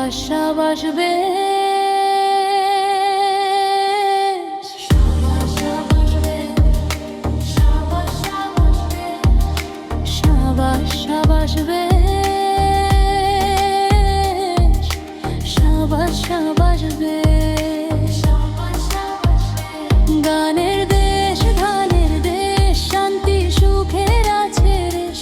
সাবাস সাবাস সাবাস সাবাস সাবাস সাবাস গানের দেশ ধানের দেশ শান্তি সুখের আছে রেশ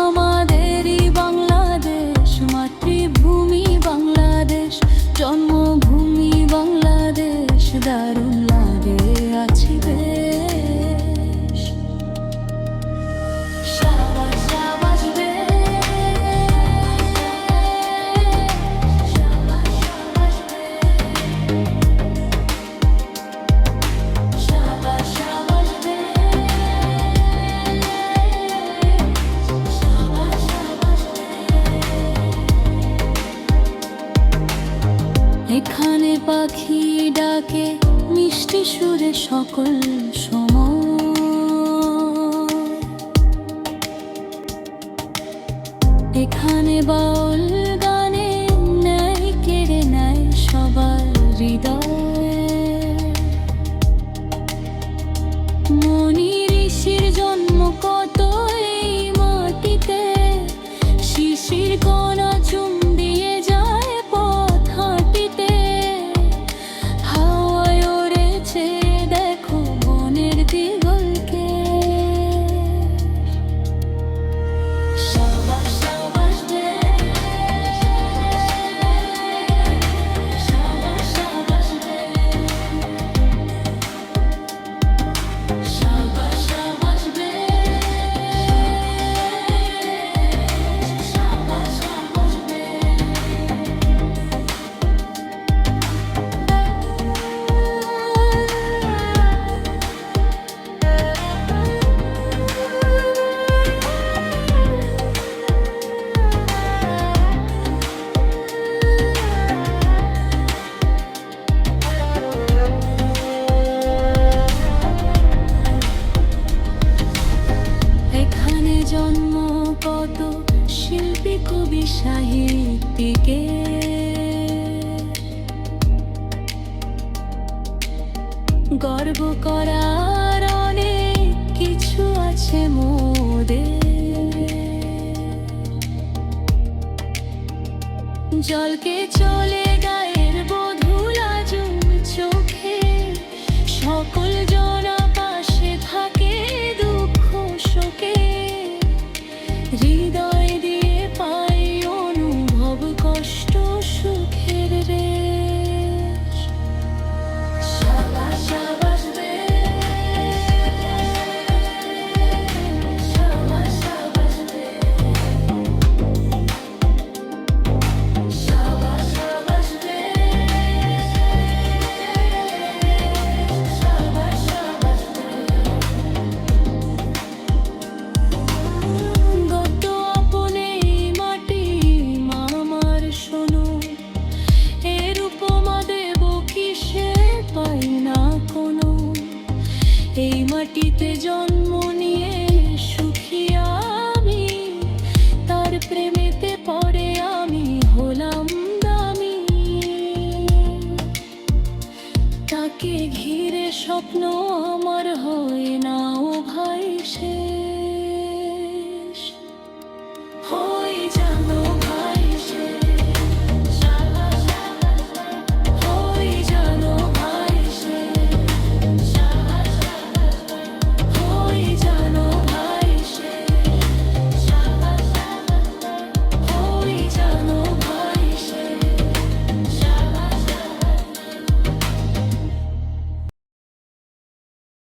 আমাদেরই বাংলাদেশ মাতৃভূমি বাংলাদেশ জন্মভূমি বাংলাদেশ দারুণ লাগে আছি বেশ সাবাস সাবাস এখানে পাখি ডাকে মিষ্টি সুরে সকল সময় এখানে বাউল গানে নাই কেড়ে নেয় সবার হৃদয় মনি ঋষির জন্ম কত এই মাটিতে শিশির কণা চুম দিয়ে যায় পথ হাঁটিতে হাওয়ায় ওড়েছে দেখো বনের দিগলকে সাবাস সাবাস সাবাস সাবাস সাবাস সাবাস সাবাস সাবাস এখানে জন্ম কত শিল্পী কবি সাহিত্যিকে গর্ব করার অনেক কিছু আছে মোদের জলকে চলে গায়ের বধুলা জুম চোখে সকল জনা পাশে থাকে দুঃখ শোকে হৃদয় দিয়ে পাই অনুভব কষ্ট সুখের রেশ সাবাস সাবাস সাবাস সাবাস সাবাস সাবাস সাবাস সাবাস গত আপনে মাটি মামার শোনো এর উপমা দেব কিসে পাই না কোনো এই মাটিতে জন্ম নিয়ে সুখী আমি তার প্রেমেতে পড়ে আমি হলাম দামি তাকে ঘিরে স্বপ্ন আমার হয় না ও ভাই সে